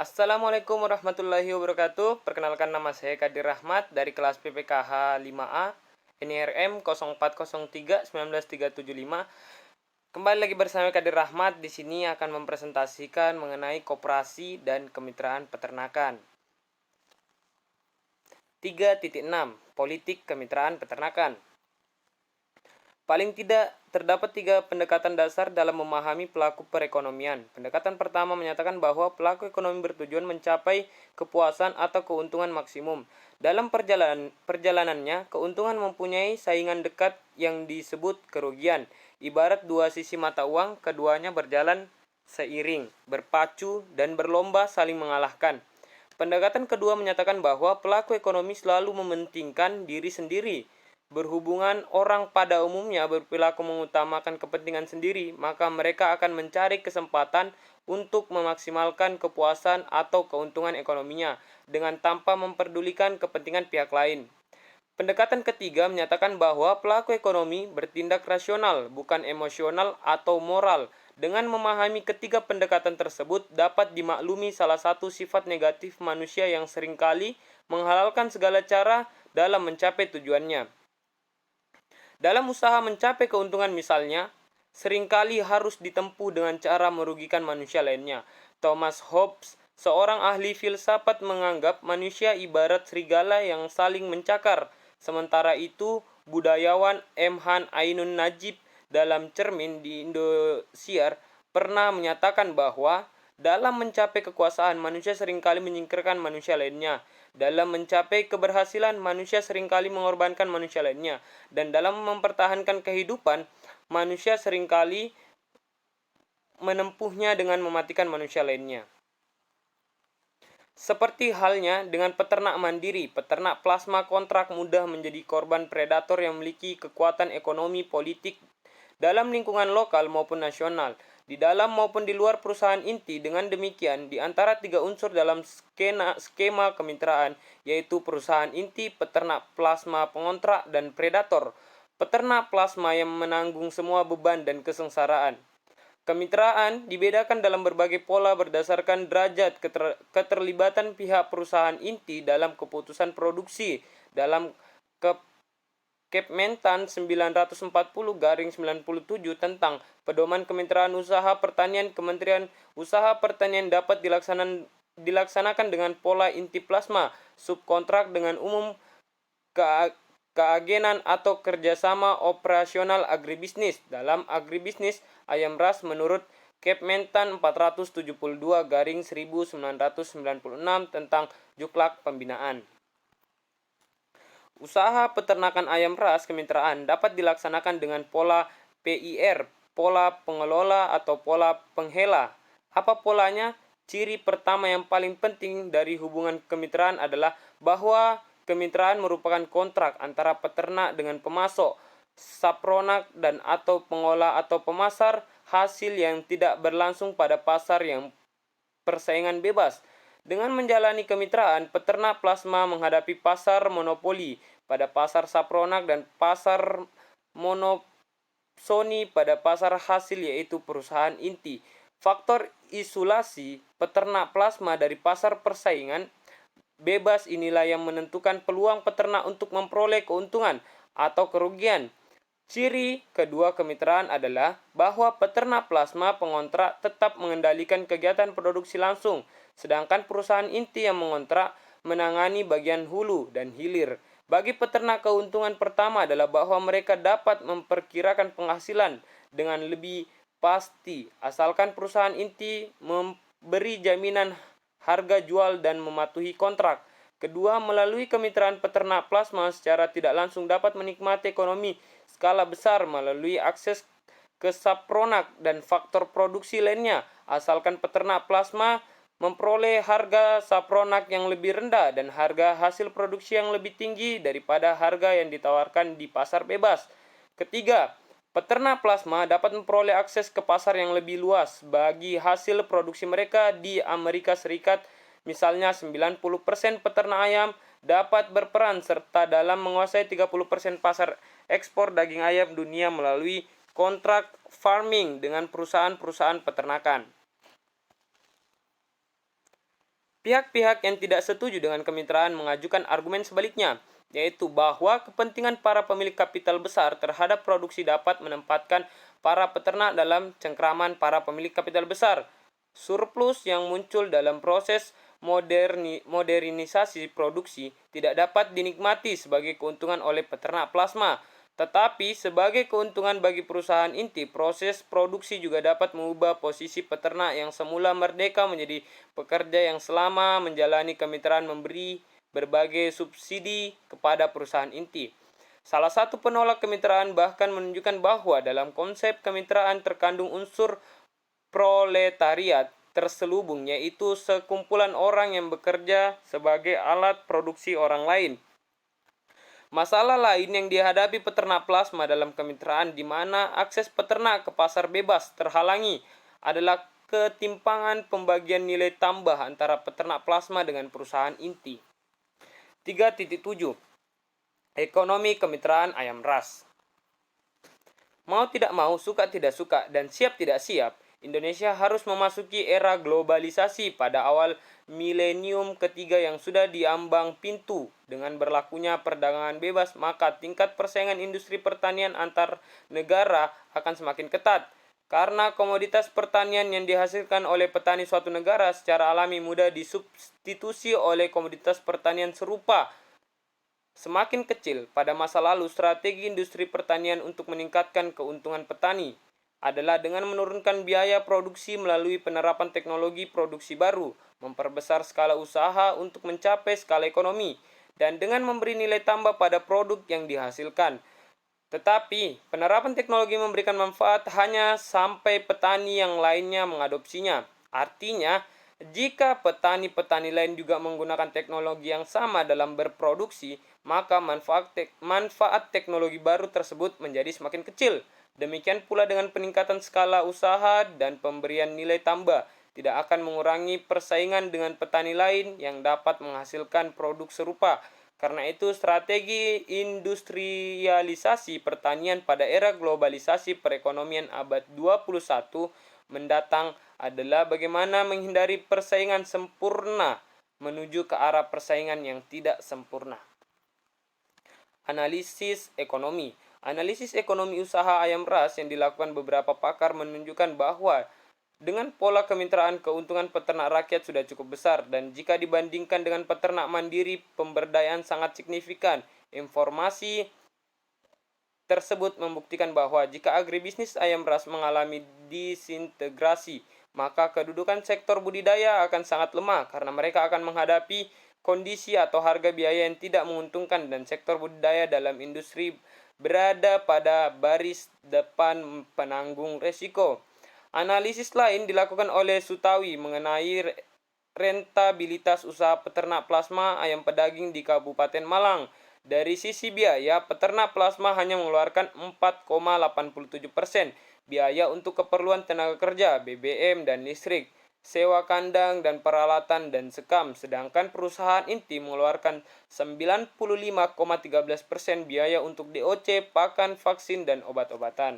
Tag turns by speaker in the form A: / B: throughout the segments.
A: Assalamualaikum warahmatullahi wabarakatuh. Perkenalkan, nama saya Kadir Rahmat dari kelas PPKH 5A NIRM 0403-19375. Kembali lagi bersama Kadir Rahmat. Di sini akan mempresentasikan mengenai koperasi dan kemitraan peternakan. 3.6 Politik Kemitraan Peternakan. Paling tidak, terdapat 3 pendekatan dasar dalam memahami pelaku perekonomian. Pendekatan pertama menyatakan bahwa pelaku ekonomi bertujuan mencapai kepuasan atau keuntungan maksimum. Dalam perjalanannya, keuntungan mempunyai saingan dekat yang disebut kerugian. Ibarat dua sisi mata uang, keduanya berjalan seiring, berpacu, dan berlomba saling mengalahkan. Pendekatan kedua menyatakan bahwa pelaku ekonomi selalu mementingkan diri sendiri. Berhubungan orang pada umumnya berperilaku mengutamakan kepentingan sendiri, maka mereka akan mencari kesempatan untuk memaksimalkan kepuasan atau keuntungan ekonominya dengan tanpa memperdulikan kepentingan pihak lain. Pendekatan ketiga menyatakan bahwa pelaku ekonomi bertindak rasional, bukan emosional atau moral. Dengan memahami ketiga pendekatan tersebut, dapat dimaklumi salah satu sifat negatif manusia yang seringkali menghalalkan segala cara dalam mencapai tujuannya. Dalam usaha mencapai keuntungan misalnya, seringkali harus ditempuh dengan cara merugikan manusia lainnya. Thomas Hobbes, seorang ahli filsafat, menganggap manusia ibarat serigala yang saling mencakar. Sementara itu, budayawan M. Han Ainun Najib dalam Cermin di Indosiar pernah menyatakan bahwa dalam mencapai kekuasaan, manusia seringkali menyingkirkan manusia lainnya. Dalam mencapai keberhasilan, manusia seringkali mengorbankan manusia lainnya. Dan dalam mempertahankan kehidupan, manusia seringkali menempuhnya dengan mematikan manusia lainnya. Seperti halnya dengan peternak mandiri, peternak plasma kontrak mudah menjadi korban predator yang memiliki kekuatan ekonomi politik dalam lingkungan lokal maupun nasional, di dalam maupun di luar perusahaan inti. Dengan demikian, di antara 3 unsur dalam skema kemitraan, yaitu perusahaan inti, peternak plasma pengontrak, dan predator, peternak plasma yang menanggung semua beban dan kesengsaraan. Kemitraan dibedakan dalam berbagai pola berdasarkan derajat keterlibatan pihak perusahaan inti dalam keputusan produksi. Dalam Kementan 940/97 tentang Pedoman Kemitraan Usaha Pertanian, Kementerian Usaha Pertanian dapat dilaksanakan dengan pola inti plasma, subkontrak dengan umum, keagenan atau kerjasama operasional agribisnis. Dalam agribisnis ayam ras menurut Kementan 472/1996 tentang Juklak Pembinaan. Usaha peternakan ayam ras kemitraan dapat dilaksanakan dengan pola PIR, pola pengelola atau pola penghela. Apa polanya? Ciri pertama yang paling penting dari hubungan kemitraan adalah bahwa kemitraan merupakan kontrak antara peternak dengan pemasok, sapronak, dan atau pengolah atau pemasar hasil yang tidak berlangsung pada pasar yang persaingan bebas. Dengan menjalani kemitraan, peternak plasma menghadapi pasar monopoli pada pasar sapronak dan pasar monosoni pada pasar hasil, yaitu perusahaan inti. Faktor isolasi peternak plasma dari pasar persaingan bebas inilah yang menentukan peluang peternak untuk memperoleh keuntungan atau kerugian. Ciri kedua kemitraan adalah bahwa peternak plasma pengontrak tetap mengendalikan kegiatan produksi langsung, sedangkan perusahaan inti yang mengontrak menangani bagian hulu dan hilir. Bagi peternak, keuntungan pertama adalah bahwa mereka dapat memperkirakan penghasilan dengan lebih pasti, asalkan perusahaan inti memberi jaminan harga jual dan mematuhi kontrak. Kedua, melalui kemitraan, peternak plasma secara tidak langsung dapat menikmati ekonomi skala besar melalui akses ke sapronak dan faktor produksi lainnya, asalkan peternak plasma memperoleh harga sapronak yang lebih rendah dan harga hasil produksi yang lebih tinggi daripada harga yang ditawarkan di pasar bebas. Ketiga, peternak plasma dapat memperoleh akses ke pasar yang lebih luas bagi hasil produksi mereka. Di Amerika Serikat, misalnya 90% peternak ayam dapat berperan serta dalam menguasai 30% pasar ekspor daging ayam dunia melalui kontrak farming dengan perusahaan-perusahaan peternakan. Pihak-pihak yang tidak setuju dengan kemitraan mengajukan argumen sebaliknya, yaitu bahwa kepentingan para pemilik kapital besar terhadap produksi dapat menempatkan para peternak dalam cengkraman para pemilik kapital besar. Surplus yang muncul dalam proses modernisasi produksi tidak dapat dinikmati sebagai keuntungan oleh peternak plasma, tetapi sebagai keuntungan bagi perusahaan inti. Proses produksi juga dapat mengubah posisi peternak yang semula merdeka menjadi pekerja yang selama menjalani kemitraan memberi berbagai subsidi kepada perusahaan inti. Salah satu penolak kemitraan bahkan menunjukkan bahwa dalam konsep kemitraan terkandung unsur proletariat terselubung, yaitu sekumpulan orang yang bekerja sebagai alat produksi orang lain. Masalah lain yang dihadapi peternak plasma dalam kemitraan di mana akses peternak ke pasar bebas terhalangi adalah ketimpangan pembagian nilai tambah antara peternak plasma dengan perusahaan inti. 3.7 Ekonomi kemitraan ayam ras. Mau tidak mau, suka tidak suka, dan siap tidak siap, Indonesia harus memasuki era globalisasi pada awal milenium ketiga yang sudah diambang pintu. Dengan berlakunya perdagangan bebas, maka tingkat persaingan industri pertanian antar negara akan semakin ketat. Karena komoditas pertanian yang dihasilkan oleh petani suatu negara secara alami mudah disubstitusi oleh komoditas pertanian serupa semakin kecil. Pada masa lalu, strategi industri pertanian untuk meningkatkan keuntungan petani adalah dengan menurunkan biaya produksi melalui penerapan teknologi produksi baru, memperbesar skala usaha untuk mencapai skala ekonomi, dan dengan memberi nilai tambah pada produk yang dihasilkan. Tetapi, penerapan teknologi memberikan manfaat hanya sampai petani yang lainnya mengadopsinya. Artinya, jika petani-petani lain juga menggunakan teknologi yang sama dalam berproduksi, maka manfaat teknologi baru tersebut menjadi semakin kecil. Demikian pula dengan peningkatan skala usaha dan pemberian nilai tambah, tidak akan mengurangi persaingan dengan petani lain yang dapat menghasilkan produk serupa. Karena itu, strategi industrialisasi pertanian pada era globalisasi perekonomian abad 21 mendatang adalah bagaimana menghindari persaingan sempurna menuju ke arah persaingan yang tidak sempurna. Analisis ekonomi. Analisis ekonomi usaha ayam ras yang dilakukan beberapa pakar menunjukkan bahwa dengan pola kemitraan, keuntungan peternak rakyat sudah cukup besar, dan jika dibandingkan dengan peternak mandiri, pemberdayaan sangat signifikan. Informasi tersebut membuktikan bahwa jika agribisnis ayam ras mengalami disintegrasi, maka kedudukan sektor budidaya akan sangat lemah karena mereka akan menghadapi kondisi atau harga biaya yang tidak menguntungkan, dan sektor budidaya dalam industri berada pada baris depan penanggung resiko. Analisis lain dilakukan oleh Sutawi mengenai rentabilitas usaha peternak plasma ayam pedaging di Kabupaten Malang. Dari sisi biaya, peternak plasma hanya mengeluarkan 4,87% biaya untuk keperluan tenaga kerja, BBM dan listrik, sewa kandang dan peralatan dan sekam, sedangkan perusahaan inti mengeluarkan 95,13% biaya untuk DOC, pakan, vaksin, dan obat-obatan.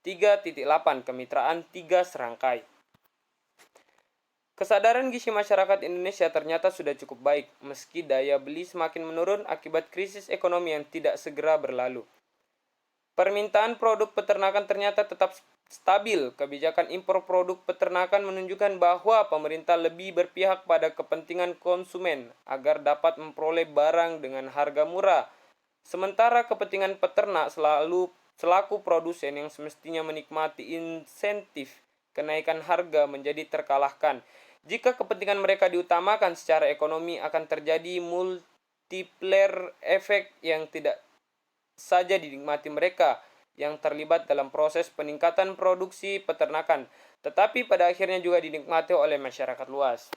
A: 3.8 Kemitraan 3 serangkai. Kesadaran gizi masyarakat Indonesia ternyata sudah cukup baik, meski daya beli semakin menurun akibat krisis ekonomi yang tidak segera berlalu. Permintaan produk peternakan ternyata tetap stabil. Kebijakan impor produk peternakan menunjukkan bahwa pemerintah lebih berpihak pada kepentingan konsumen agar dapat memperoleh barang dengan harga murah. Sementara kepentingan peternak selaku produsen yang semestinya menikmati insentif kenaikan harga menjadi terkalahkan. Jika kepentingan mereka diutamakan secara ekonomi, akan terjadi multiplier efek yang tidak saja dinikmati mereka yang terlibat dalam proses peningkatan produksi peternakan, tetapi pada akhirnya juga dinikmati oleh masyarakat luas.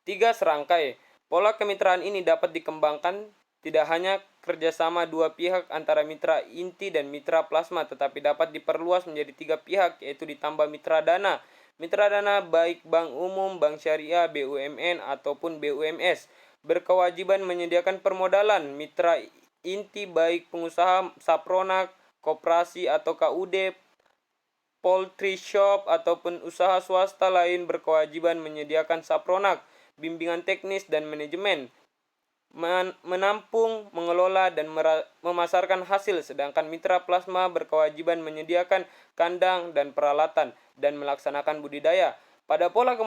A: 3 serangkai. Pola kemitraan ini dapat dikembangkan tidak hanya kerjasama dua pihak antara mitra inti dan mitra plasma, tetapi dapat diperluas menjadi 3 pihak, yaitu ditambah mitra dana. Mitra dana baik bank umum, bank syariah, BUMN, ataupun BUMS berkewajiban menyediakan permodalan. Mitra inti baik pengusaha, saprona, koperasi atau KUD poultry shop ataupun usaha swasta lain berkewajiban menyediakan sapronak, bimbingan teknis dan manajemen, menampung, mengelola, dan memasarkan hasil, sedangkan mitra plasma berkewajiban menyediakan kandang dan peralatan dan melaksanakan budidaya. Pada pola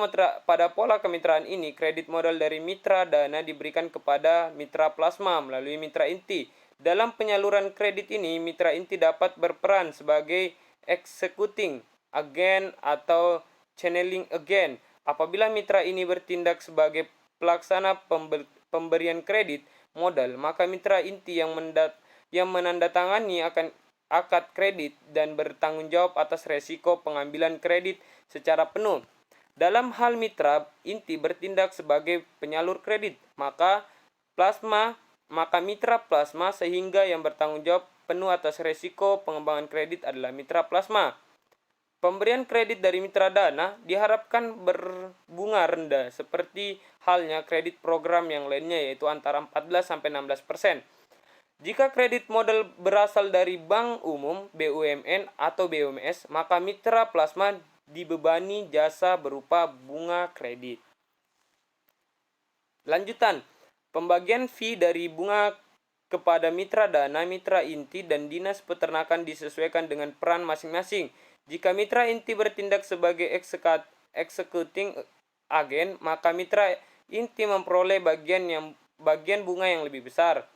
A: kemitraan ini, kredit modal dari mitra dana diberikan kepada mitra plasma melalui mitra inti. Dalam penyaluran kredit ini, mitra inti dapat berperan sebagai executing agent atau channeling agent. Apabila mitra ini bertindak sebagai pelaksana pemberian kredit modal, maka mitra inti yang menandatangani akad kredit dan bertanggung jawab atas resiko pengambilan kredit secara penuh. Dalam hal mitra inti bertindak sebagai penyalur kredit, maka mitra plasma sehingga yang bertanggung jawab penuh atas resiko pengembangan kredit adalah mitra plasma. Pemberian kredit dari mitra dana diharapkan berbunga rendah seperti halnya kredit program yang lainnya, yaitu antara 14-16%. Jika kredit modal berasal dari bank umum, BUMN atau BUMS, maka mitra plasma dibebani jasa berupa bunga kredit. Lanjutan, pembagian fee dari bunga kepada mitra dana, mitra inti, dan dinas peternakan disesuaikan dengan peran masing-masing. Jika mitra inti bertindak sebagai executing agent, maka mitra inti memperoleh bagian bunga yang lebih besar.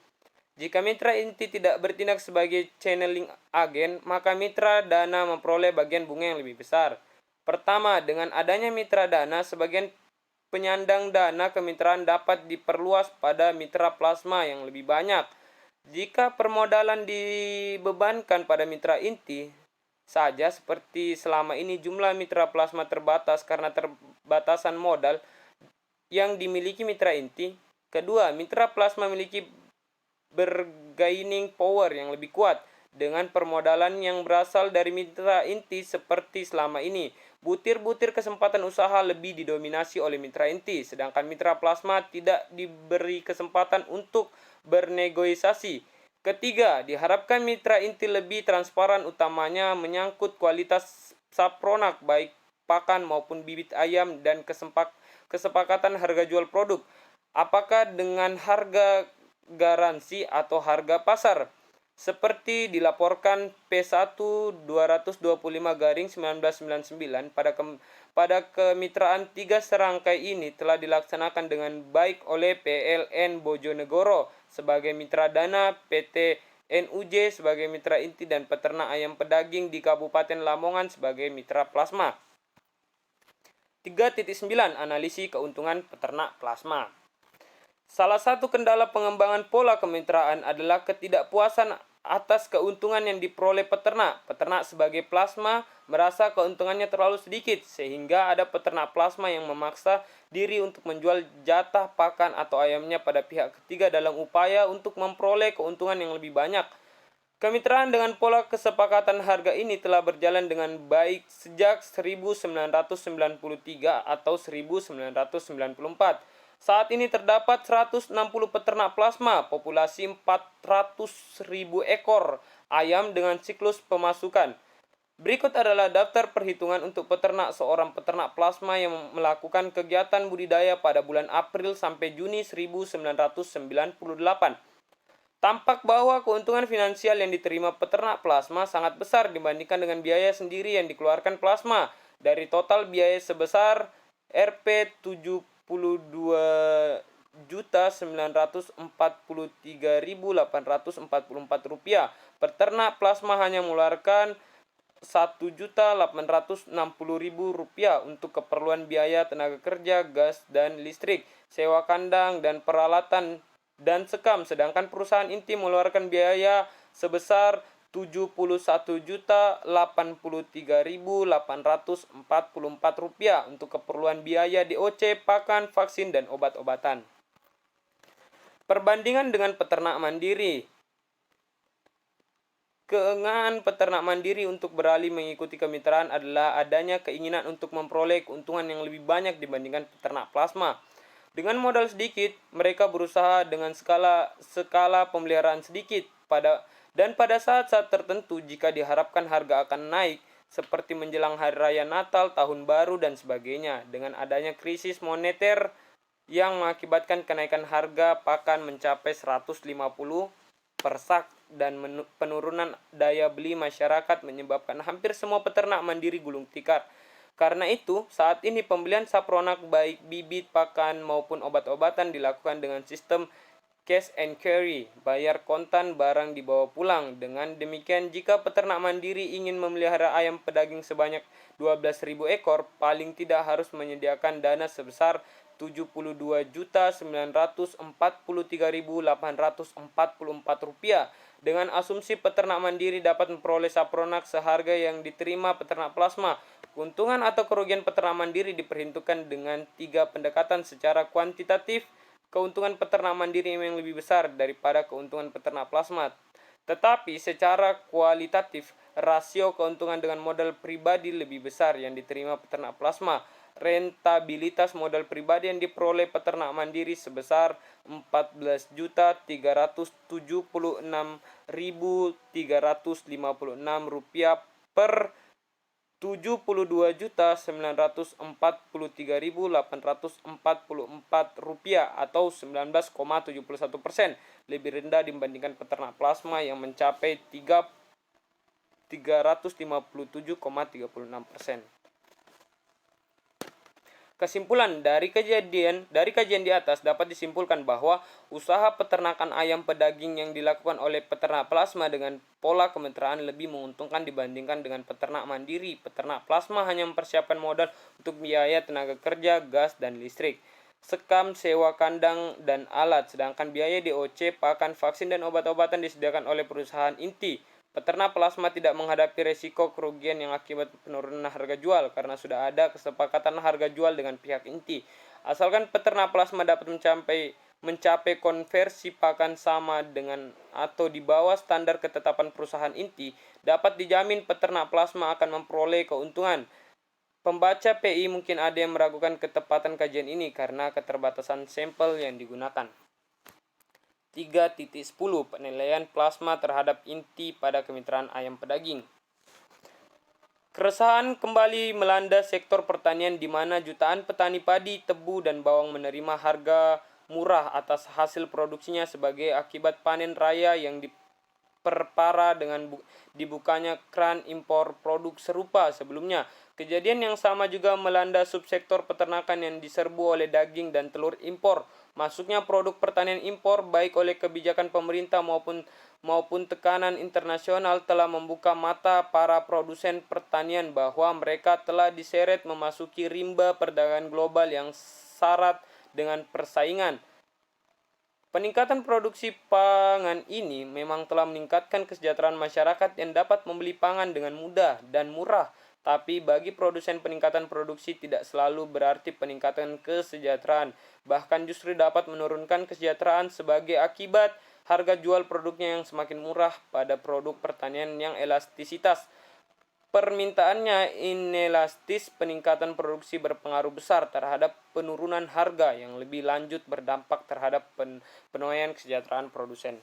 A: Jika mitra inti tidak bertindak sebagai channeling agent, maka mitra dana memperoleh bagian bunga yang lebih besar. Pertama, dengan adanya mitra dana, sebagian penyandang dana kemitraan dapat diperluas pada mitra plasma yang lebih banyak. Jika permodalan dibebankan pada mitra inti saja, seperti selama ini, jumlah mitra plasma terbatas karena terbatasan modal yang dimiliki mitra inti. Kedua, mitra plasma memiliki bargaining power yang lebih kuat dengan permodalan yang berasal dari mitra inti. Seperti selama ini, butir-butir kesempatan usaha lebih didominasi oleh mitra inti, sedangkan mitra plasma tidak diberi kesempatan untuk bernegosiasi. Ketiga, diharapkan mitra inti lebih transparan, utamanya menyangkut kualitas sapronak baik pakan maupun bibit ayam dan kesepakatan harga jual produk. Apakah dengan harga garansi atau harga pasar? Seperti dilaporkan P1 225/1999 pada kemitraan tiga serangkai ini telah dilaksanakan dengan baik oleh PLN Bojonegoro sebagai mitra dana, PT NUJ sebagai mitra inti, dan peternak ayam pedaging di Kabupaten Lamongan sebagai mitra plasma. 3.9 Analisis keuntungan peternak plasma. Salah satu kendala pengembangan pola kemitraan adalah ketidakpuasan atas keuntungan yang diperoleh peternak. Peternak sebagai plasma merasa keuntungannya terlalu sedikit, sehingga ada peternak plasma yang memaksa diri untuk menjual jatah pakan atau ayamnya pada pihak ketiga dalam upaya untuk memperoleh keuntungan yang lebih banyak. Kemitraan dengan pola kesepakatan harga ini telah berjalan dengan baik sejak 1993 atau 1994. Saat ini terdapat 160 peternak plasma, populasi 400.000 ekor ayam dengan siklus pemasukan. Berikut adalah daftar perhitungan untuk seorang peternak plasma yang melakukan kegiatan budidaya pada bulan April sampai Juni 1998. Tampak bahwa keuntungan finansial yang diterima peternak plasma sangat besar dibandingkan dengan biaya sendiri yang dikeluarkan plasma. Dari total biaya sebesar Rp72.943.844, peternak plasma hanya mengeluarkan Rp1.860.000 untuk keperluan biaya tenaga kerja, gas dan listrik, sewa kandang dan peralatan dan sekam, sedangkan perusahaan inti mengeluarkan biaya sebesar Rp71.083.844 untuk keperluan biaya DOC, pakan, vaksin, dan obat-obatan. Perbandingan dengan peternak mandiri. Keengaan peternak mandiri untuk beralih mengikuti kemitraan adalah adanya keinginan untuk memperoleh keuntungan yang lebih banyak dibandingkan peternak plasma. Dengan modal sedikit, mereka berusaha dengan skala pemeliharaan sedikit, dan pada saat-saat tertentu jika diharapkan harga akan naik, seperti menjelang Hari Raya Natal, Tahun Baru, dan sebagainya. Dengan adanya krisis moneter yang mengakibatkan kenaikan harga pakan mencapai 150 per sak dan penurunan daya beli masyarakat menyebabkan hampir semua peternak mandiri gulung tikar. Karena itu, saat ini pembelian sapronak baik bibit, pakan maupun obat-obatan dilakukan dengan sistem cash and carry, bayar kontan barang dibawa pulang. Dengan demikian, jika peternak mandiri ingin memelihara ayam pedaging sebanyak 12.000 ekor, paling tidak harus menyediakan dana sebesar Rp72.943.844 dengan asumsi peternak mandiri dapat memperoleh sapronak seharga yang diterima peternak plasma. Keuntungan atau kerugian peternak mandiri diperhitungkan dengan 3 pendekatan secara kuantitatif. Keuntungan peternak mandiri memang lebih besar daripada keuntungan peternak plasma. Tetapi secara kualitatif, rasio keuntungan dengan modal pribadi lebih besar yang diterima peternak plasma. Rentabilitas modal pribadi yang diperoleh peternak mandiri sebesar Rp14.376.356 per Rp72.943.844 atau 19,71%, lebih rendah dibandingkan peternak plasma yang mencapai 357,36%. Kesimpulan dari kajian di atas dapat disimpulkan bahwa usaha peternakan ayam pedaging yang dilakukan oleh peternak plasma dengan pola kemitraan lebih menguntungkan dibandingkan dengan peternak mandiri. Peternak plasma hanya mempersiapkan modal untuk biaya tenaga kerja, gas, dan listrik, sekam, sewa kandang, dan alat, sedangkan biaya DOC, pakan, vaksin, dan obat-obatan disediakan oleh perusahaan inti. Peternak plasma tidak menghadapi resiko kerugian yang akibat penurunan harga jual karena sudah ada kesepakatan harga jual dengan pihak inti. Asalkan peternak plasma dapat mencapai konversi pakan sama dengan atau di bawah standar ketetapan perusahaan inti, dapat dijamin peternak plasma akan memperoleh keuntungan. Pembaca PI mungkin ada yang meragukan ketepatan kajian ini karena keterbatasan sampel yang digunakan. 3.10 Penilaian plasma terhadap inti pada kemitraan ayam pedaging. Keresahan kembali melanda sektor pertanian di mana jutaan petani padi, tebu, dan bawang menerima harga murah atas hasil produksinya sebagai akibat panen raya yang diperparah dengan dibukanya keran impor produk serupa sebelumnya. Kejadian yang sama juga melanda subsektor peternakan yang diserbu oleh daging dan telur impor. Masuknya produk pertanian impor baik oleh kebijakan pemerintah maupun tekanan internasional telah membuka mata para produsen pertanian bahwa mereka telah diseret memasuki rimba perdagangan global yang syarat dengan persaingan. Peningkatan produksi pangan ini memang telah meningkatkan kesejahteraan masyarakat yang dapat membeli pangan dengan mudah dan murah. Tapi bagi produsen peningkatan produksi tidak selalu berarti peningkatan kesejahteraan. Bahkan justru dapat menurunkan kesejahteraan sebagai akibat harga jual produknya yang semakin murah pada produk pertanian yang elastisitas permintaannya inelastis. Peningkatan produksi berpengaruh besar terhadap penurunan harga yang lebih lanjut berdampak terhadap penuaian kesejahteraan produsen.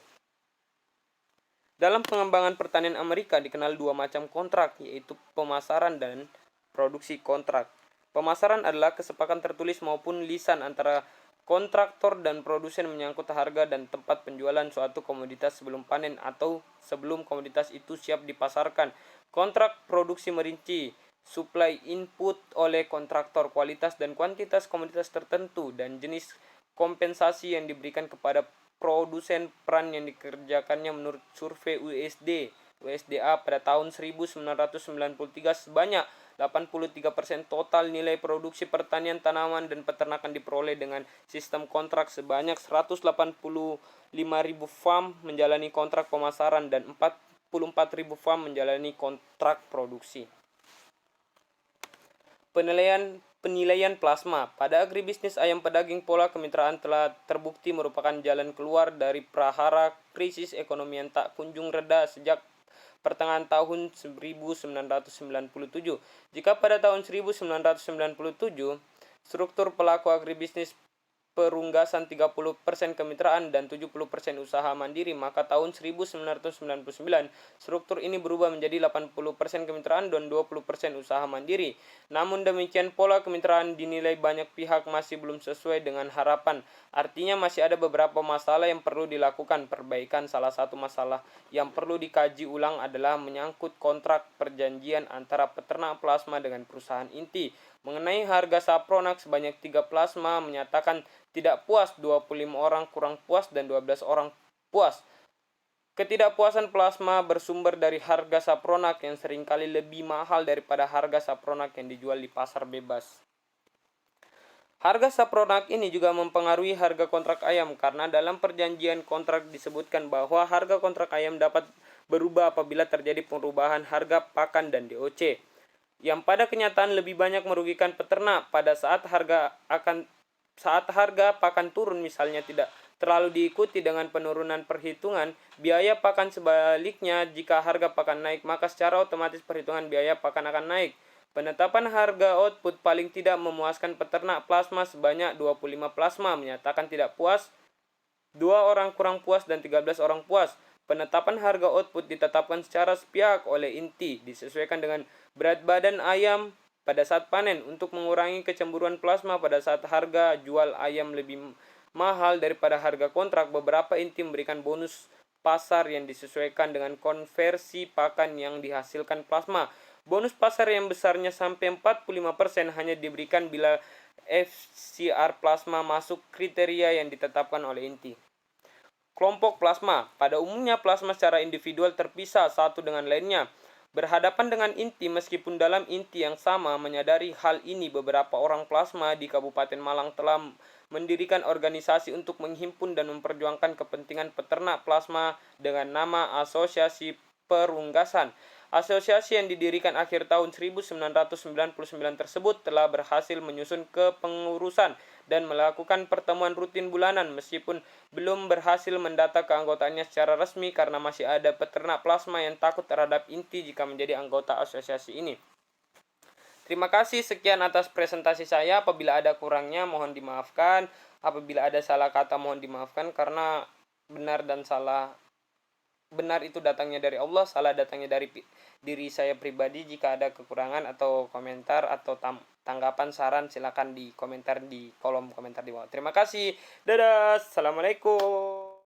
A: Dalam pengembangan pertanian Amerika dikenal dua macam kontrak, yaitu pemasaran dan produksi kontrak. Pemasaran adalah kesepakatan tertulis maupun lisan antara kontraktor dan produsen menyangkut harga dan tempat penjualan suatu komoditas sebelum panen atau sebelum komoditas itu siap dipasarkan. Kontrak produksi merinci supply input oleh kontraktor, kualitas dan kuantitas komoditas tertentu, dan jenis kompensasi yang diberikan kepada produsen. Peran yang dikerjakannya menurut survei USDA pada tahun 1993 sebanyak 83% total nilai produksi pertanian, tanaman, dan peternakan diperoleh dengan sistem kontrak. Sebanyak 184.000 farm menjalani kontrak pemasaran dan 44.000 farm menjalani kontrak produksi. Penilaian plasma. Pada agribisnis ayam pedaging, pola kemitraan telah terbukti merupakan jalan keluar dari prahara krisis ekonomi yang tak kunjung reda sejak pertengahan tahun 1997. Jika pada tahun 1997 struktur pelaku agribisnis perunggasan 30% kemitraan dan 70% usaha mandiri, maka tahun 1999 struktur ini berubah menjadi 80% kemitraan dan 20% usaha mandiri. Namun demikian pola kemitraan dinilai banyak pihak masih belum sesuai dengan harapan. Artinya masih ada beberapa masalah yang perlu dilakukan perbaikan. Salah satu masalah yang perlu dikaji ulang adalah menyangkut kontrak perjanjian antara peternak plasma dengan perusahaan inti. Mengenai harga Sapronak, sebanyak 3 plasma menyatakan tidak puas, 25 orang kurang puas, dan 12 orang puas. Ketidakpuasan plasma bersumber dari harga Sapronak yang seringkali lebih mahal daripada harga Sapronak yang dijual di pasar bebas. Harga Sapronak ini juga mempengaruhi harga kontrak ayam karena dalam perjanjian kontrak disebutkan bahwa harga kontrak ayam dapat berubah apabila terjadi perubahan harga pakan dan DOC, yang pada kenyataan lebih banyak merugikan peternak pada saat harga pakan turun, misalnya tidak terlalu diikuti dengan penurunan perhitungan biaya pakan. Sebaliknya, jika harga pakan naik, maka secara otomatis perhitungan biaya pakan akan naik. Penetapan harga output paling tidak memuaskan peternak plasma sebanyak 25 plasma menyatakan tidak puas, 2 orang kurang puas, dan 13 orang puas. Penetapan harga output ditetapkan secara sepihak oleh inti, disesuaikan dengan berat badan ayam pada saat panen. Untuk mengurangi kecemburuan plasma pada saat harga jual ayam lebih mahal daripada harga kontrak, beberapa inti memberikan bonus pasar yang disesuaikan dengan konversi pakan yang dihasilkan plasma. Bonus pasar yang besarnya sampai 45% hanya diberikan bila FCR plasma masuk kriteria yang ditetapkan oleh inti. Kelompok plasma. Pada umumnya plasma secara individual terpisah satu dengan lainnya, berhadapan dengan inti. Meskipun dalam inti yang sama menyadari hal ini, beberapa orang plasma di Kabupaten Malang telah mendirikan organisasi untuk menghimpun dan memperjuangkan kepentingan peternak plasma dengan nama Asosiasi Perunggasan. Asosiasi yang didirikan akhir tahun 1999 tersebut telah berhasil menyusun kepengurusan dan melakukan pertemuan rutin bulanan, meskipun belum berhasil mendata keanggotaannya secara resmi karena masih ada peternak plasma yang takut terhadap inti jika menjadi anggota asosiasi ini. Terima kasih, sekian atas presentasi saya. Apabila ada kurangnya mohon dimaafkan, apabila ada salah kata mohon dimaafkan, karena benar itu datangnya dari Allah, salah datangnya dari diri saya pribadi. Jika ada kekurangan atau komentar atau tanggapan, saran, silakan di komentar di kolom komentar di bawah. Terima kasih. Dadah. Assalamualaikum.